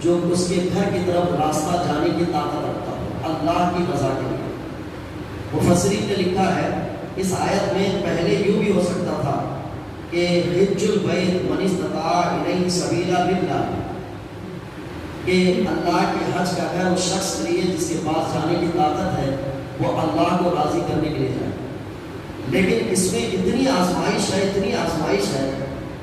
جو اس کے گھر کی طرف راستہ جانے کی طاقت رکھتا ہو اللہ کی رضا کے لیے۔ مفسرین نے لکھا ہے اس آیت میں پہلے یوں بھی ہو سکتا تھا کہ حج البیت من استطاع الیہ سبیلا باللہ، کہ اللہ کے حج کا گھر اس شخص کے لیے جس کے پاس جانے کی طاقت ہے وہ اللہ کو راضی کرنے کے لیے جائے۔ لیکن اس میں اتنی آزمائش ہے،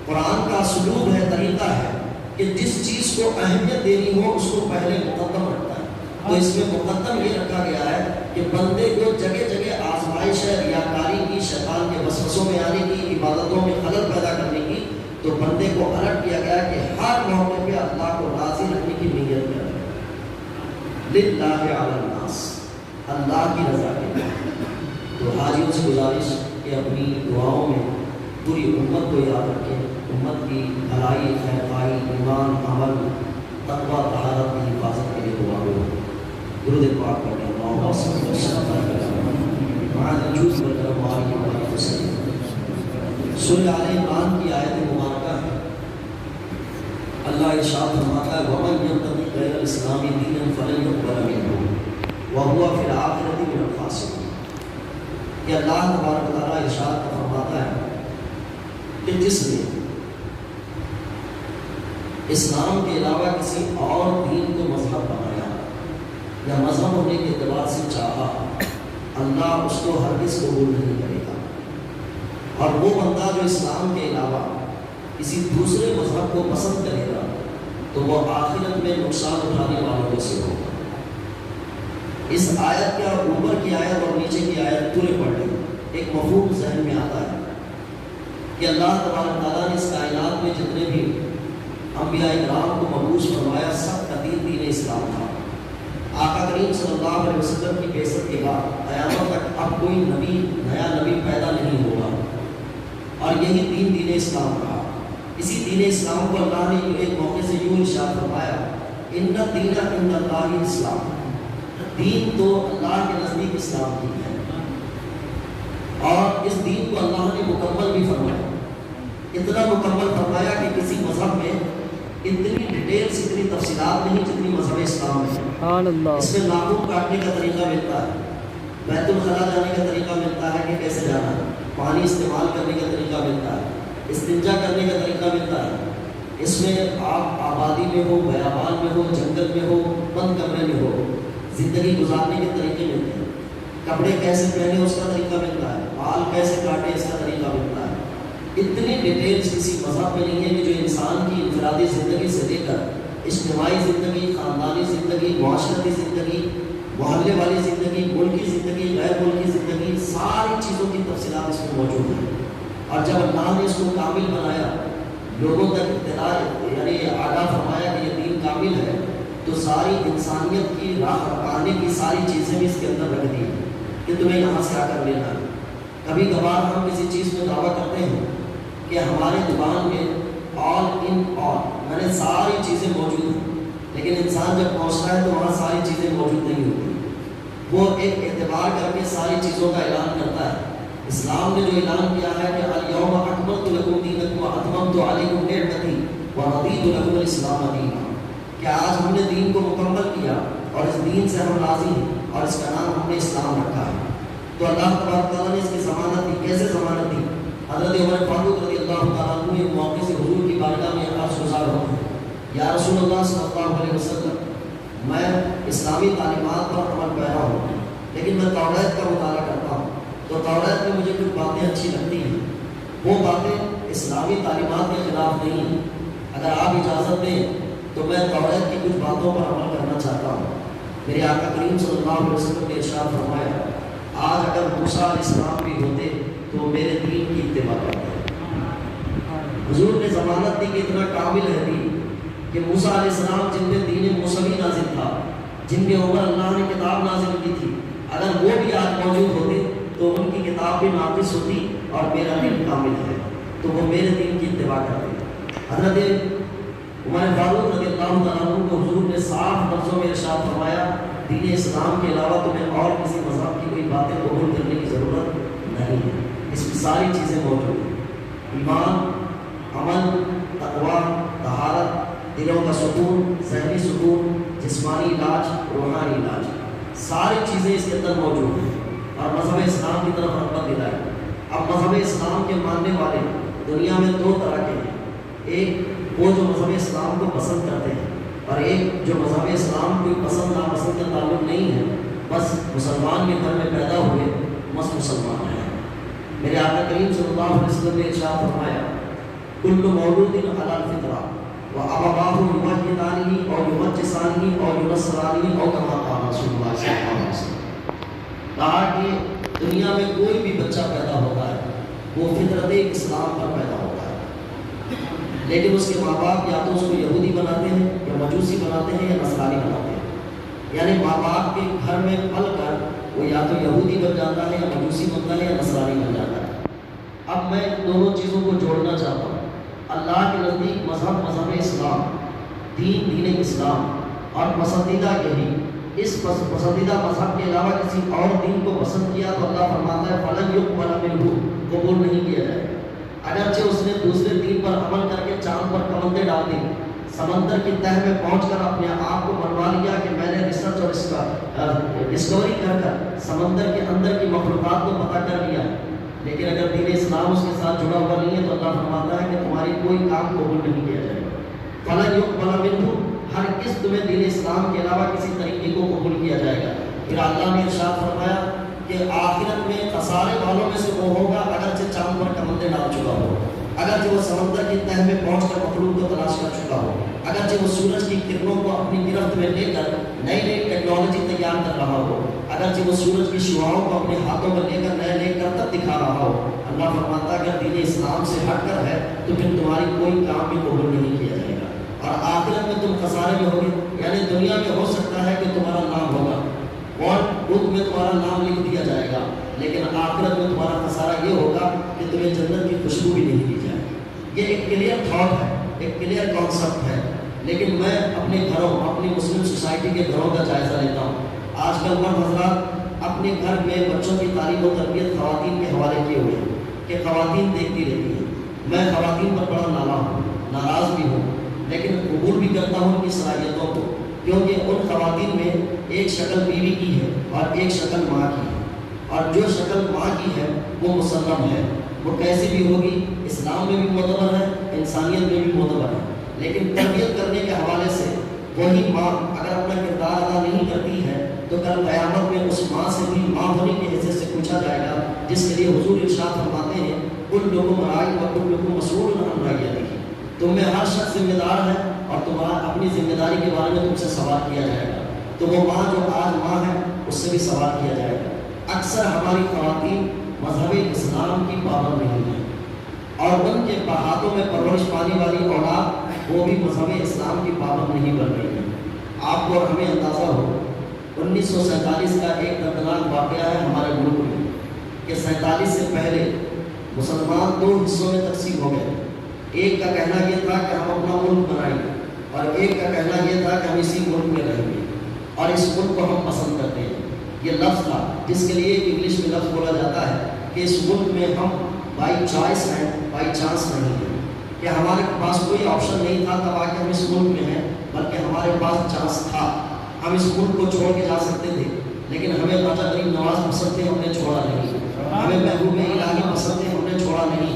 قرآن کا اسلوب ہے، طریقہ ہے کہ جس چیز کو اہمیت دینی ہو اس کو پہلے مقدم رکھتا ہے۔ تو اس میں مقدم یہ رکھا گیا ہے کہ بندے کو جگہ جگہ آزمائش ہے، ریاکاری کی، شیطان کے وسوسوں میں آنے کی، عبادتوں میں خلل پیدا کرنے کی، تو بندے کو الرٹ کیا گیا کہ ہر موقع پہ اللہ کو راضی رکھنے کی نیت کرے، للہ علی الناس، اللہ کی رضا کے لیے۔ تو حاجیوں سے گزارش کہ اپنی دعاؤں میں پوری امت کو یاد رکھیں، امت کی بھلائی، خیرخواہی، ایمان، عمل، تقویٰ، طہارت کی حفاظت کے لیے دعا ہو۔ درود پاک پڑھیں، اللہم صلی سورہ آل عمران کی آیت مبارکہ ہے۔ اللہ ارشاد فرماتا ہے وَمَنْ يَبْتَغِ غَيْرَ الْإِسْلَامِ دِينًا فَلَنْ يُقْبَلَ مِنْهُ وَهُوَ فِي الْآخِرَةِ مِنَ الْخَاسِرِينَ۔ کہ اللہ تبارک و تعالیٰ ارشاد فرماتا ہے کہ جس نے اسلام کے علاوہ کسی اور دین کو مذہب بنایا یا مذہب ہونے کے اعتبار سے چاہا، اللہ اس کو ہرگز قبول نہیں کرے گا۔ اور وہ بندہ جو اسلام کے علاوہ کسی دوسرے مذہب کو پسند کرے گا تو وہ آخرت میں نقصان اٹھانے والوں میں سے ہوگا۔ اس آیت کا اوپر کی آیت اور نیچے کی آیت پورے پڑھ لیں، ایک مفہوم ذہن میں آتا ہے کہ اللہ تبارک تعالیٰ نے اس کائنات میں جتنے بھی انبیاء کرام کو مبعوث فرمایا سب کا دین اسلام تھا۔ آقا کریم صلی اللہ علیہ وسلم کی بعثت کے بعد قیامت تک اب کوئی نیا نبی پیدا نہیں ہوگا، اور یہی دین اسلام رہا۔ اسی دین اسلام کو اللہ نے ایک موقع سے یوں ارشاد فرمایا ان الدین عند اللہ الاسلام، دین تو اللہ کے نزدیک اسلام کی ہے، اور اس دین کو اللہ نے مکمل بھی فرمایا، اتنا مکمل فرمایا کہ کسی مذہب میں اتنی ڈیٹیلز، اتنی تفصیلات نہیں جتنی مذہب اسلام میں۔ اس میں ناخن کاٹنے کا طریقہ ملتا ہے، بیت الخلاء جانے کا طریقہ ملتا ہے کہ کیسے جانا ہے، پانی استعمال کرنے کا طریقہ ملتا ہے، استنجا کرنے کا طریقہ ملتا ہے۔ اس میں آپ آبادی میں ہو، بیابان میں ہو، جنگل میں ہو، بند کمرے میں ہو، زندگی گزارنے کے طریقے ملتے ہیں، کپڑے کیسے پہنے اس کا طریقہ ملتا ہے، بال کیسے کاٹے اس کا طریقہ ملتا ہے۔ اتنی ڈیٹیلز کسی مذہب میں نہیں ہے کہ جو انسان کی انفرادی زندگی سے لے کر اجتماعی زندگی، خاندانی زندگی، معاشرتی زندگی، محلے والی زندگی، ملکی زندگی، غیر ملکی زندگی، ساری چیزوں کی تفصیلات اس میں موجود ہیں۔ اور جب اللہ نے اس کو کامل بنایا، لوگوں تک اطلاع یعنی آگاہ فرمایا کہ یہ دین کامل ہے، تو ساری انسانیت کی راہ پانے کی ساری چیزیں بھی اس کے اندر رکھ دی کہ تمہیں یہاں سے آ کر لینا ہے۔ کبھی کبھار ہم کسی چیز میں دعویٰ کرتے ہیں کہ ہمارے زبان میں آل ان آل یعنی ساری چیزیں موجود ہیں، لیکن انسان جب پہنچتا ہے تو وہاں ساری چیزیں موجود نہیں ہوتی۔ وہ ایک اعتبار کر کے ساری چیزوں کا اعلان کرتا ہے۔ اسلام نے جو اعلان کیا ہے کہ الیوم اکملت لکم دینکم واتممت علیکم نعمتی ورضیت لکم الاسلام دینا، کہ آج ہم نے دین کو مکمل کیا اور اس دین سے ہم راضی ہیں اور اس کا نام ہم نے اسلام رکھا ہے۔ تو اللہ تبارک تعالیٰ نے اس کی ضمانت دی۔ کیسے ضمانت دی؟ حضرت عمر فاروق رضی اللہ تعالیٰ عنہ ایک موقع سے حضور کی بارگاہ میں عرض گزار ہوتے ہیں، یا رسول اللہ صلی اللہ علیہ وسلم، میں اسلامی تعلیمات پر عمل پیرا ہوں، لیکن میں توریت کا مطالعہ کرتا ہوں، تو توریت میں مجھے کچھ باتیں اچھی لگتی ہیں، وہ باتیں اسلامی تعلیمات کے خلاف نہیں ہیں، اگر آپ اجازت دیں تو میں توریت کی کچھ باتوں پر عمل کرنا چاہتا ہوں۔ میرے آقا کریم صلی اللہ علیہ وسلم نے ارشاد فرمایا آج اگر موسیٰ علیہ السلام بھی ہوتے تو میرے دین کی اتباع کرتے۔ حضور نے ضمانت دی کہ اتنا کامل ہے دین کہ موسیٰ علیہ السلام جن پہ دین موسوی نازل تھا، جن کے اوپر اللہ نے کتاب نازل کی تھی، اگر وہ بھی آج موجود ہوتے تو ان کی کتاب بھی ناقص ہوتی اور میرا دین کامل ہے، تو وہ میرے دین کی اتباع کرتے۔ حضرت عمر فاروق رضی اللہ تعالیٰ عنہ کو حضور نے صاف لفظوں میں ارشاد فرمایا دین اسلام کے علاوہ تمہیں اور کسی مذہب کی کوئی باتیں قبول کرنے کی ضرورت نہیں ہے، اس کی ساری چیزیں موجود ہیں، ایمان، عمل، تقویٰ، طہارت، دلوں کا سکون، ذہنی سکون، جسمانی علاج، روحانی علاج، ساری چیزیں اس کے اندر موجود ہیں۔ اور مذہب اسلام کی طرف رغبت دلائی۔ اب مذہب اسلام کے ماننے والے دنیا میں دو طرح کے ہیں، ایک وہ جو مذہب اسلام کو پسند کرتے ہیں، اور ایک جو مذہب اسلام کوئی پسند ناپسند کا تعلق نہیں ہے، بس مسلمان کے گھر میں پیدا ہوئے بس مسلمان ہیں۔ میرے آقا کریم صلی اللہ علیہ وسلم نے ارشاد فرمایا کل مولود علی الفطرہ وابواہ یمجدانہ او یمجسانہ او ینصرانہ او کما قال رسول اللہ صلی اللہ علیہ وسلم۔ کہا کہ دنیا میں کوئی بھی بچہ پیدا ہوتا ہے وہ فطرت اسلام پر پیدا ہوتا ہے، لیکن اس کے ماں باپ یا تو اس کو یہودی بناتے ہیں یا مجوسی بناتے ہیں یا نصرانی بناتے ہیں، یعنی ماں باپ کے گھر میں پل کر وہ یا تو یہودی بن جاتا ہے یا مجوسی بنتا ہے یا نصرانی بن جاتا ہے۔ اب میں دونوں چیزوں کو جوڑنا چاہتا ہوں۔ اللہ کے نزدیک مذہب اسلام، دین اسلام، اور پسندیدہ یہی، اس پسندیدہ مذہب کے علاوہ کسی اور دین کو پسند کیا تو اللہ فرماتا ہے فلن یقبل منہ، قبول نہیں کیا جائے گا۔ اگرچہ اس نے دوسرے دین پر عمل کر کے چاند پر کمندیں ڈال دی، سمندر کی تہ میں پہنچ کر اپنے آپ کو منوا لیا کہ میں نے ریسرچ اور ڈسکوری کر سمندر کے اندر کی مخلوقات کو پتہ کر لیا، لیکن اگر دین اسلام اس کے ساتھ جڑا ہوا نہیں ہے تو اللہ فرماتا ہے کہ تمہاری کوئی کام قبول نہیں کیا جائے گا۔ فلن یقبل منہ، ہر کس تمہیں دین اسلام کے علاوہ کسی طریقے کو قبول کیا جائے گا۔ پھر اللہ نے ارشاد فرمایا کہ آخرت میں خسارے والوں میں سے وہ ہوگا اگرچہ چاند پر کمندیں ڈال چکا ہو، اگرچہ وہ سمندر کی تہ میں پہنچ کر مخلوق کو تلاش کر چکا ہو، اگرچہ وہ سورج کی کرنوں کو اپنی گرفت میں لے کر نئی نئی ٹیکنالوجی تیار کر رہا ہو، اگرچہ وہ سورج کی شعاؤں کو اپنے ہاتھوں میں لے کر نئے نئے کرتب دکھا رہا ہو، اللہ فرماتا ہے اگر دین اسلام سے ہٹ کر ہے تو پھر تمہاری کوئی کام بھی قبول نہیں کیا جائے گا، اور آخرت میں تم خسارے میں ہوگے۔ یعنی دنیا میں ہو سکتا ہے کہ تمہارا نام ہوگا اور بک میں تمہارا نام لکھ دیا جائے گا، لیکن آخرت میں تمہارا خسارہ یہ ہوگا کہ تمہیں جنت کی خوشبو بھی نہیں دی جائے گی۔ یہ ایک کلیئر تھاٹ ہے، ایک کلیئر کانسیپٹ ہے، لیکن میں اپنے گھروں، اپنی مسلم سوسائٹی کے گھروں کا جائزہ لیتا ہوں۔ آج کل مرد حضرات اپنے گھر میں بچوں کی تعلیم و تربیت خواتین کے حوالے کیے ہوئے ہیں کہ خواتین دیکھتی رہتی ہیں۔ میں خواتین پر بڑا ناراض بھی ہوں، لیکن قبول بھی کرتا ہوں ان کی صلاحیتوں کو، کیونکہ ان خواتین میں ایک شکل بیوی کی ہے اور ایک شکل ماں کی ہے، اور جو شکل ماں کی ہے وہ مسلم ہے، وہ کیسی بھی ہوگی، اسلام میں بھی معتبر ہے، انسانیت میں بھی معتبر ہے، لیکن تربیت کرنے کے حوالے سے وہی ماں اگر اپنا کردار ادا نہیں کرتی ہے تو کل قیامت میں اس ماں سے بھی ماں ہونے کی حیثیت سے پوچھا جائے گا، جس کے لیے حضور ارشاد فرماتے ہیں کلکم راعٍ وکلکم مسئول عن رعیتہ، تم میں ہر شخص ذمہ دار ہے اور تمہارا اپنی ذمہ داری کے بارے میں تم سے سوال کیا جائے گا۔ تو وہ ماں جو آج ماں ہے اس سے بھی سوال کیا جائے گا۔ اکثر ہماری خواتین مذہب اسلام کی پابند نہیں ہیں، اور ان کے ہاتھوں میں پرورش پانے والی اولاد وہ بھی مذہب اسلام کی پابند نہیں بن رہی ہے۔ آپ کو اور ہمیں اندازہ ہو 1947 کا ایک دردناک واقعہ ہے ہمارے ملک میں کہ 47 سے پہلے مسلمان دو حصوں میں تقسیم ہو گئے۔ ایک کا کہنا یہ تھا کہ ہم اپنا ملک بنائیں گے، اور ایک کا کہنا یہ تھا کہ ہم اسی ملک میں رہیں گے اور اس ملک کو ہم پسند کرتے ہیں۔ یہ لفظ تھا جس کے لیے انگلش میں لفظ بولا جاتا ہے کہ اس ملک میں ہم بائی چوائس ہیں، بائی چانس نہیں ہیں، کہ ہمارے پاس کوئی آپشن نہیں تھا تب آ کے ہم اس ملک میں ہیں، بلکہ ہمارے پاس چانس تھا، ہم اس ملک کو چھوڑ کے جا سکتے تھے، لیکن ہمیں خواجہ غریب نواز پسند تھے، ہم نے چھوڑا نہیں، ہمیں محبوب الہی پسند تھے، ہم نے چھوڑا نہیں،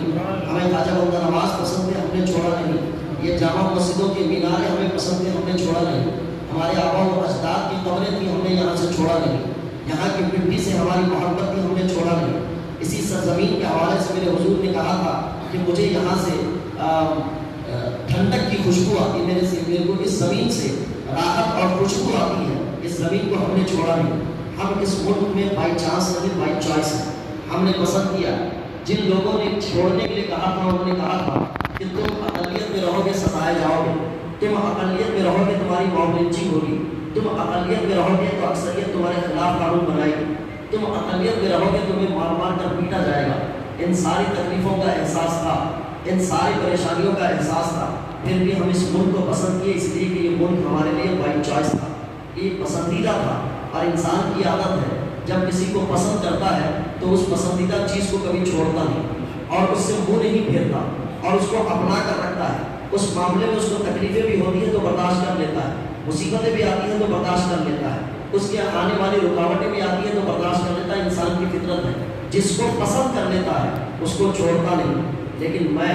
ہمیں خواجہ بندہ نواز پسند تھے، ہم نے چھوڑا نہیں، یہ جامع مسجدوں کے میناریں ہمیں پسند تھے، ہم نے چھوڑا نہیں، ہمارے آبا و اجداد کی قبریں تھیں، ہم نے یہاں سے چھوڑا نہیں، یہاں کی مٹی سے ہماری محبت تھی، ہم نے چھوڑا نہیں۔ اسی سرزمین کے حوالے سے میرے حضور نے کہا تھا کہ مجھے یہاں سے ٹھنڈک کی خوشبو آتی ہے، میرے کو اس زمین سے راحت اور خوشبو آتی ہے، اس زمین کو ہم نے چھوڑا نہیں۔ ہم اس ملک میں بائی چانس نہیں، بائی چوائس ہے، ہم نے پسند کیا۔ جن لوگوں نے چھوڑنے کے لیے کہا تھا انہوں نے کہا تھا کہ تم اقلیت میں رہو گے ستائے جاؤ گے، تم اقلیت میں رہو گے تمہاری موت لنچنگ ہوگی، تم اقلیت میں رہو گے تو اکثریت تمہارے خلاف قانون بنائے گی، تم اقلیت میں رہو گے تمہیں مار مار کر پیٹا جائے گا۔ ان ساری تکلیفوں کا احساس تھا، ان ساری پریشانیوں کا احساس تھا، پھر بھی ہم اس ملک کو پسند کیے، اس لیے کہ یہ ملک ہمارے لیے بائی چوائس تھا، یہ پسندیدہ تھا۔ اور انسان کی عادت ہے جب کسی کو پسند کرتا ہے تو اس پسندیدہ چیز کو کبھی چھوڑتا نہیں اور اس سے منہ نہیں پھیرتا اور اس کو اپنا کر رکھتا ہے۔ اس معاملے میں اس کو تکلیفیں بھی ہوتی ہیں تو برداشت کر لیتا ہے، مصیبتیں بھی آتی ہیں تو برداشت کر لیتا ہے، اس کے آنے والی رکاوٹیں بھی آتی ہیں تو برداشت کر لیتا ہے۔ انسان کی فطرت ہے، جس کو پسند کر لیتا ہے اس کو چھوڑتا نہیں۔ لیکن میں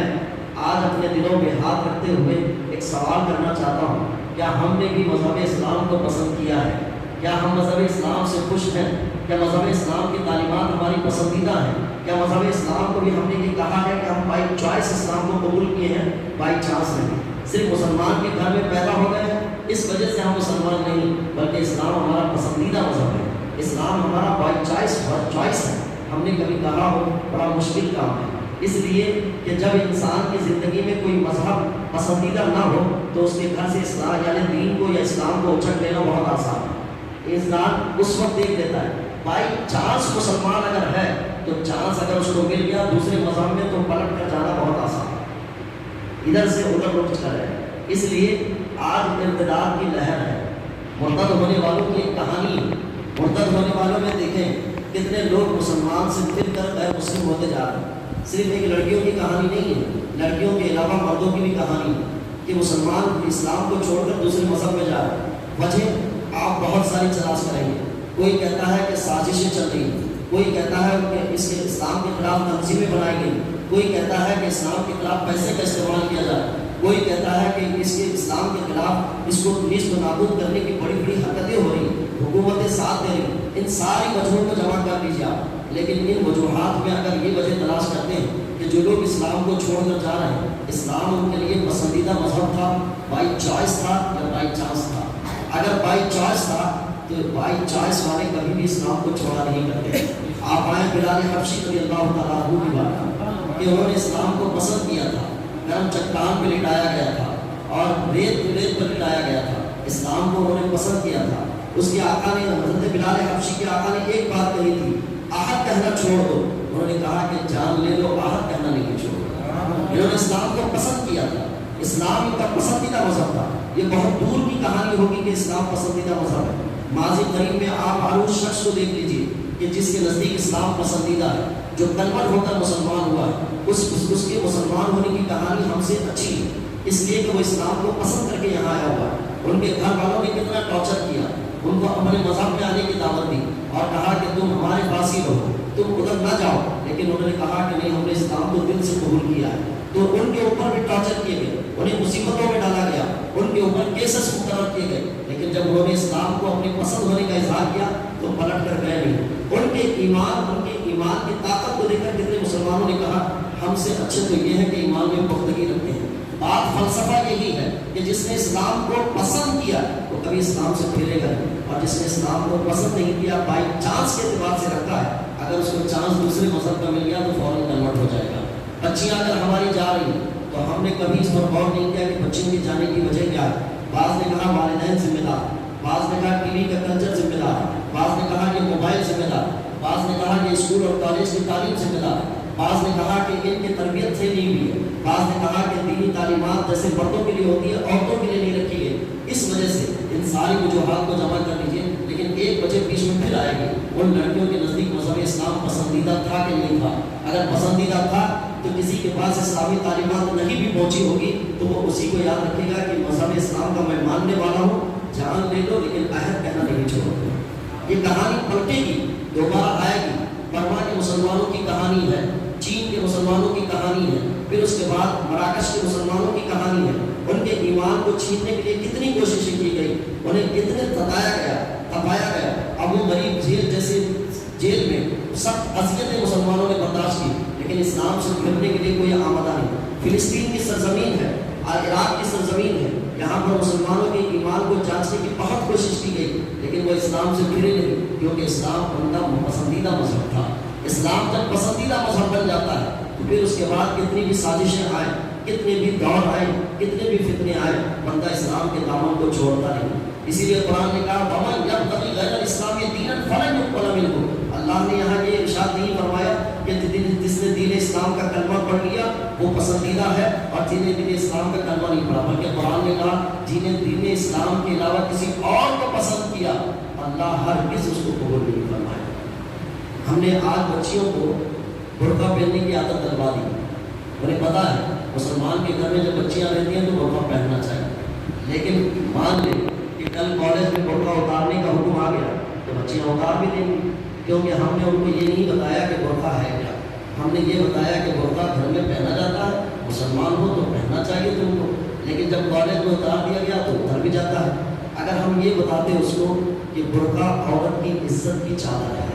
آج اپنے دلوں میں ہاتھ رکھتے ہوئے ایک سوال کرنا چاہتا ہوں، کیا ہم نے بھی مذہب اسلام کو پسند کیا ہے؟ کیا ہم مذہب اسلام سے خوش ہیں؟ کیا مذہب اسلام کی تعلیمات ہماری پسندیدہ ہیں؟ کیا مذہب اسلام کو بھی ہم نے یہ کہا ہے کہ ہم بائی چوائس اسلام کو قبول کیے ہیں، بائی چانس نہیں؟ صرف مسلمان کے گھر میں پیدا ہو گئے ہیں اس وجہ سے ہم مسلمان نہیں، بلکہ اسلام ہمارا پسندیدہ مذہب ہے، اسلام ہمارا بائی چوائس ہے۔ ہم نے کبھی کہا ہو بڑا مشکل کام ہے، اس لیے کہ جب انسان کی زندگی میں کوئی مذہب پسندیدہ نہ ہو تو اس کے گھر سے اسلام یعنی دین کو یا اسلام کو اچھٹ لینا بہت آسان ہے۔ انسان اس وقت دیکھ لیتا ہے، بائی چانس مسلمان اگر ہے تو چانس اگر اس کو مل گیا دوسرے مذہب میں تو پلٹ کر جانا بہت آسان ہے، ادھر سے ادھر رخ کر ہے۔ اس لیے آج ارتداد کی لہر ہے، مرتد ہونے والوں کی ایک کہانی ہے۔ مرتد ہونے والوں میں دیکھیں کتنے لوگ مسلمان سے پھر کر غیر مسلم ہوتے جا رہے ہیں۔ صرف ایک لڑکیوں کی کہانی نہیں ہے، لڑکیوں کے علاوہ مردوں کی بھی کہانی ہے کہ مسلمان اسلام کو چھوڑ کر دوسرے مذہب میں جا رہے ہیں۔ وجہ آپ بہت ساری تلاش کریں گے، کوئی کہتا ہے کہ سازشیں چل رہی ہیں، کوئی کہتا ہے کہ اس کے اسلام کے خلاف تنظیمیں بنائی گئی، کوئی کہتا ہے کہ اسلام کے خلاف پیسے کا استعمال کیا جائے، کوئی کہتا ہے کہ اس کے اسلام کے خلاف اس کو نیست و نابود کرنے کی بڑی بڑی حرکتیں ہو رہی ہیں، حکومتیں ساتھ دے رہی۔ ان ساری وجہوں کو جمع کر لیجیے آپ، لیکن ان وجوہات میں اگر یہ وجہ تلاش کرتے ہیں کہ جو لوگ اسلام کو چھوڑ کر جا رہے ہیں، اسلام ان کے لیے پسندیدہ مذہب تھا، بائی چوائس تھا یا بائی چانس تھا؟ اگر بائی چوائس تھا تو بائی چوائس والے کبھی بھی اسلام کو چھوڑا نہیں کرتے۔ آپ آئیں بلال حبشی رضی اللہ تعالیٰ عنہ کی بات کہ انہوں نے اسلام کو پسند کیا تھا، گرم چٹان پہ لٹایا گیا تھا اور ریت پر لٹایا گیا تھا، اسلام کو انہوں نے پسند کیا تھا۔ اس کے آقا نے، حضرت بلال حبشی کے آقا نے ایک بات کہی تھی، احد کہنا چھوڑ دو۔ انہوں نے کہا کہ جان لے لو، احد کہنا نہیں چھوڑو۔ انہوں نے اسلام کو پسند کیا تھا، اسلام کا پسندیدہ مذہب تھا۔ یہ بہت دور کی کہانی ہوگی کہ اسلام پسندیدہ مذہب ہے۔ ماضی قریب میں آپ ہر اس شخص کو دیکھ لیجیے کہ جس کے نزدیک اسلام پسندیدہ ہے، جو کنورٹ ہو کر مسلمان ہوا ہے، اس کے مسلمان ہونے کی کہانی ہم سے اچھی ہے، اس لیے کہ وہ اسلام کو پسند کر کے یہاں آیا ہوا ہے۔ ان کے گھر والوں نے کتنا ٹارچر کیا، ان کو اپنے مذہب میں آنے کی دعوت دی اور کہا کہ تم ہمارے پاس ہی رہو، تم ادھر نہ جاؤ، لیکن انہوں نے کہا کہ نہیں، ہم نے اسلام کو دل سے قبول کیا ہے۔ تو ان کے اوپر بھی ٹارچر کیے گئے، انہیں مصیبتوں میں ڈالا گیا، ان کے اوپر کیسز مقرر کیے گئے، لیکن جب انہوں نے اسلام کو اپنی پسند ہونے کا اظہار کیا تو پلٹ کر گئے نہیں۔ ان کے ایمان کی طاقت کو دیکھ کر کتنے مسلمانوں نے کہا ہم سے اچھے تو یہ ہے کہ ایمان میں پختگی رکھتے ہیں۔ بات فلسفہ یہی ہے کہ جس نے اسلام کو پسند کیا وہ کبھی اسلام سے پھرے گا نہیں، اور جس نے اسلام کو پسند نہیں کیا، بائی چانس کے اعتبار سے رکھا ہے، اگر اس کو چانس دوسرے مذہب کا مل گیا تو فوراً کنورٹ ہو جائے گا۔ بچیاں اگر ہماری جا رہی ہیں تو ہم نے کبھی اس پر غور نہیں کیا کہ بچیوں کے جانے کی وجہ کیا ہے۔ بعض نے کہا والدین ذمہ دار، بعض نے کہا ٹی وی کا کلچر ذمہ دار، بعض نے کہا یہ موبائل ذمہ دار، بعض نے کہا یہ اسکول اور کالج کی تعلیم ذمہ دار، بعض نے کہا کہ ان کی تربیت سے نہیں ہوئی ہے، بعض نے کہا کہ دینی تعلیمات جیسے مردوں کے لیے ہوتی ہے عورتوں کے لیے نہیں رکھی گئی۔ اس وجہ سے ان ساری وجوہات کو جمع کر لیجیے، لیکن ایک وجہ بیچ میں پھر آئے گی، ان لڑکیوں کے نزدیک مذہب اسلام پسندیدہ تھا کہ نہیں تھا؟ اگر پسندیدہ تھا تو کسی کے پاس اسلامی تعلیمات نہیں بھی پہنچی ہوگی تو وہ اسی کو یاد رکھے گا کہ مذہب اسلام کا میں ماننے والا ہوں، جان لے لو لیکن عہد کہنا نہیں چھوڑو۔ یہ کہانی پلٹے گی، دوبارہ آئے گی۔ برما کے مسلمانوں کی کہانی ہے، چین کے مسلمانوں کی کہانی ہے، پھر اس کے بعد مراکش کے مسلمانوں کی کہانی ہے۔ ان کے ایمان کو چھیننے کے لیے کتنی کوششیں کی گئی، انہیں کتنے ستایا گیا، تپایا گیا۔ ابو غریب جیل جیسے جیل میں سخت اذیتیں مسلمانوں نے برداشت کی، لیکن اسلام سے پھرنے کے لیے کوئی آمدہ نہیں۔ فلسطین کی سرزمین ہے، عراق کی سرزمین ہے، یہاں پر مسلمانوں کے ایمان کو جانچنے کی بہت کوشش کی گئی، لیکن وہ اسلام سے پھرے نہیں، کیونکہ اسلام ان کا پسندیدہ مذہب تھا۔ اسلام جب پسندیدہ مذہب بن جاتا ہے تو پھر اس کے بعد کتنی بھی سازشیں آئیں، کتنے بھی دور آئیں، کتنے بھی فتنے آئیں، بندہ اسلام کے دامن کو چھوڑتا نہیں۔ اسی لیے قرآن نے کہا وَمَنْ يَبْتَغِ غَيْرَ الْإِسْلَامِ دِينًا فَلَنْ يُقْبَلَ مِنْهُ۔ اللہ نے یہاں یہ ارشاد نہیں فرمایا کہ جس نے دین اسلام کا کلمہ پڑھ لیا وہ پسندیدہ ہے، اور جن نے دین اسلام کا کلمہ نہیں پڑھا، بلکہ قرآن نے کہا جن نے دین اسلام کے علاوہ کسی اور کو پسند کیا اللہ ہرگز اس کو قبول نہیں فرمائے۔ ہم نے آج بچیوں کو برقع پہننے کی عادت ڈلوا دی، انہیں پتا ہے مسلمان کے گھر میں جب بچیاں رہتی ہیں تو برقع پہننا چاہیے، لیکن مان لیں کہ کل کالج میں برقع اتارنے کا حکم آ گیا تو بچیاں اتار بھی دیں گی، کیونکہ ہم نے ان کو یہ نہیں بتایا کہ برقع ہے کیا، ہم نے یہ بتایا کہ برقع گھر میں پہنا جاتا ہے، مسلمان ہو تو پہننا چاہیے تم کو، لیکن جب کالج میں اتار دیا گیا تو اتر بھی جاتا ہے۔ اگر ہم یہ بتاتے اس کو کہ برقع عورت کی عزت کی چادر ہے،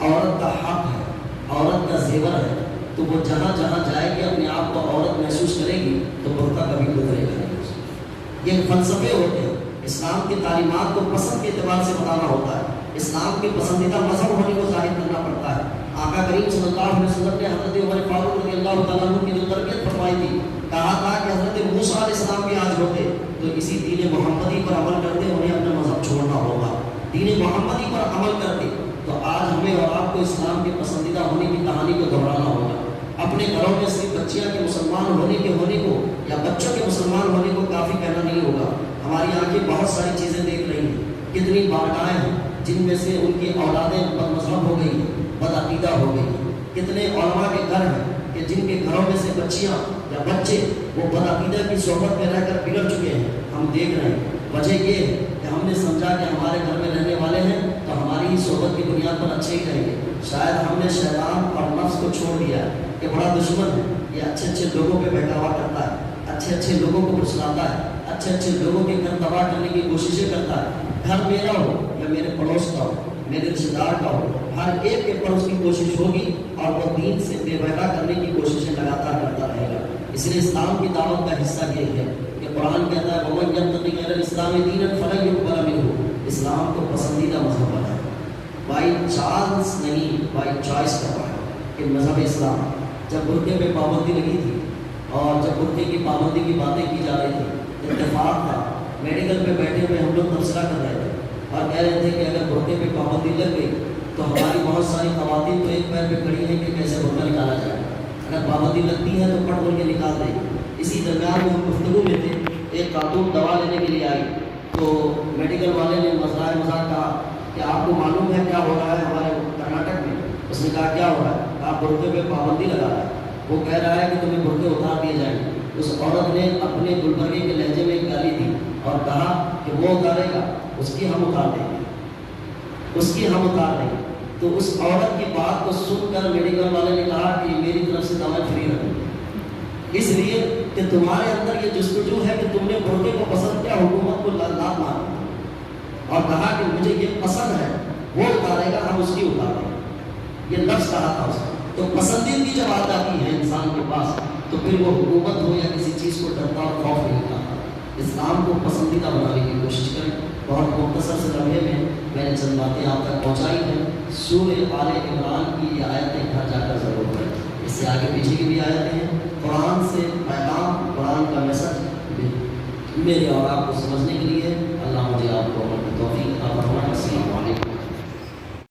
عورت کا حق ہے، عورت کا زیور ہے، تو وہ جہاں جہاں جائے گی اپنے آپ کو عورت محسوس کرے گی تو برقع کبھی گزرے گا نہیں۔ یہ فلسفے ہوتے ہیں، اسلام کی تعلیمات کو پسند کے اعتبار سے بتانا ہوتا ہے، اسلام کے پسندیدہ مذہب ہونے کو ظاہر کرنا پڑتا ہے۔ آقا کریم صلی اللہ علیہ وسلم نے حضرت عمر فاروق رضی اللہ تعالیٰ عنہ کی جو تربیت فرمائی تھی، کہا تھا کہ حضرت موسیٰ علیہ السلام بھی آج ہوتے تو اسی دین محمدی پر عمل کرتے، انہیں اپنا مذہب چھوڑنا ہوگا، دین محمدی پر عمل کرتے تو آج ہمیں اور آپ کو اسلام کے پسندیدہ ہونے کی کہانی کو دہرانا ہوگا۔ اپنے گھروں میں صرف بچیاں کے مسلمان ہونے کو یا بچوں کے مسلمان ہونے کو کافی کہنا نہیں ہوگا۔ ہماری آنکھیں بہت ساری چیزیں دیکھ رہی ہیں، کتنی بارگاہیں ہیں جن میں سے ان کی اولادیں بد مذہب ہو گئی، بد عقیدہ ہو گئی، کتنے علماء کے گھر ہیں کہ جن کے گھروں میں سے بچیاں یا بچے وہ بد عقیدہ کی صحبت میں رہ کر بگڑ چکے ہیں، ہم دیکھ رہے ہیں۔ وجہ یہ ہے کہ ہم نے سمجھا کہ ہمارے گھر میں رہنے والے ہیں تو ہماری ہی صحبت کی بنیاد پر اچھے ہی رہیں گے، شاید ہم نے شیطان اور نفس کو چھوڑ دیا ہے کہ بڑا دشمن ہے، یہ اچھے لوگوں پہ بہکاوا کرتا ہے، اچھے لوگوں کو پھسلاتا ہے، اچھے لوگوں کے گھر تباہ کرنے کی کوششیں کرتا ہے۔ گھر میرا ہو یا میرے پڑوس کا ہو، میرے رشتے دار کا ہو، ہر ایک کے پر اس کی کوشش ہوگی اور وہ دین سے بے بہکا کرنے کی کوششیں لگاتار کرتا رہے گا۔ اس لیے اسلام کی دعوت کا حصہ یہ ہے کہ قرآن کہتا ہے وَمَن يَبْتَغِ غَيْرَ الْإِسْلَامِ دِينًا فَلَن يُقْبَلَ مِنْهُ، اسلام کو پسندیدہ مذہب بنا ہے، بائی چانس نہیں، بائی چوائس کروا ہے کہ مذہب اسلام۔ جب برقعے پہ پابندی لگی تھی اور جب برقعے کی پابندی کی باتیں کی جا رہی تھی، اتفاق تھا میڈیکل پہ بیٹھے ہوئے ہم لوگ تبصرہ کر رہے تھے اور کہہ رہے تھے کہ اگر برقعے پہ پابندی لگ گئی تو ہماری بہت ساری خواتین تو ایک پیر پہ کھڑی ہیں کہ کیسے برقع نکالا جائے، اگر پابندی لگتی ہے تو پٹ بول کے نکال دیں۔ اسی درمیان میں ہم گفتگو میں تھے، ایک خاتون دوا لینے کے لیے آئی تو میڈیکل والے نے مزاح کہا کہ آپ کو معلوم ہے کیا ہو رہا ہے ہمارے کرناٹک میں؟ اس نے کہا کیا ہو رہا ہے؟ آپ برقعے پہ پابندی لگا رہا ہے، وہ کہہ رہا ہے کہ تمہیں برقعے اتار دیے جائیں گے۔ اس عورت نے اپنے گلبرگے کے لہجے میں ایک گالی دی اور کہا کہ وہ اتارے گا اس کی ہم اتار دیں گے، اس کی ہم اتار دیں گے۔ تو اس عورت کی بات کو سن کر میڈیکل والے نے کہا کہ میری طرف سے دوا فری رکھیں، اس لیے کہ تمہارے اندر یہ جستجو ہے کہ تم نے برقعے کو پسند کیا، حکومت کو لات مارا اور کہا کہ مجھے یہ پسند ہے، وہ اتارے گا ہم اس کی اتار دیں گے، یہ لفظ کہا تھا اس نے۔ تو پسندیدگی جب آ جاتی ہے انسان کے پاس تو پھر وہ حکومت ہو یا کسی چیز کو ڈرتا اور خوف نہیں کرتا۔ اسلام کو پسندیدہ بنانے کی کوشش کریں۔ بہت مختصر سے لمحے میں نے چند باتیں آپ تک پہنچائی ہیں۔ سورہ آل عمران کی یہ آیتیں گھر جا کر ضرور پڑھیں، اس سے آگے پیچھے کی بھی آیتیں ہیں۔ قرآن سے پیغام، قرآن کا میسج میرے اور آپ کو سمجھنے کے لیے اللہ مجھے آپ کو توفیق عطا فرمائے۔ السلام علیکم۔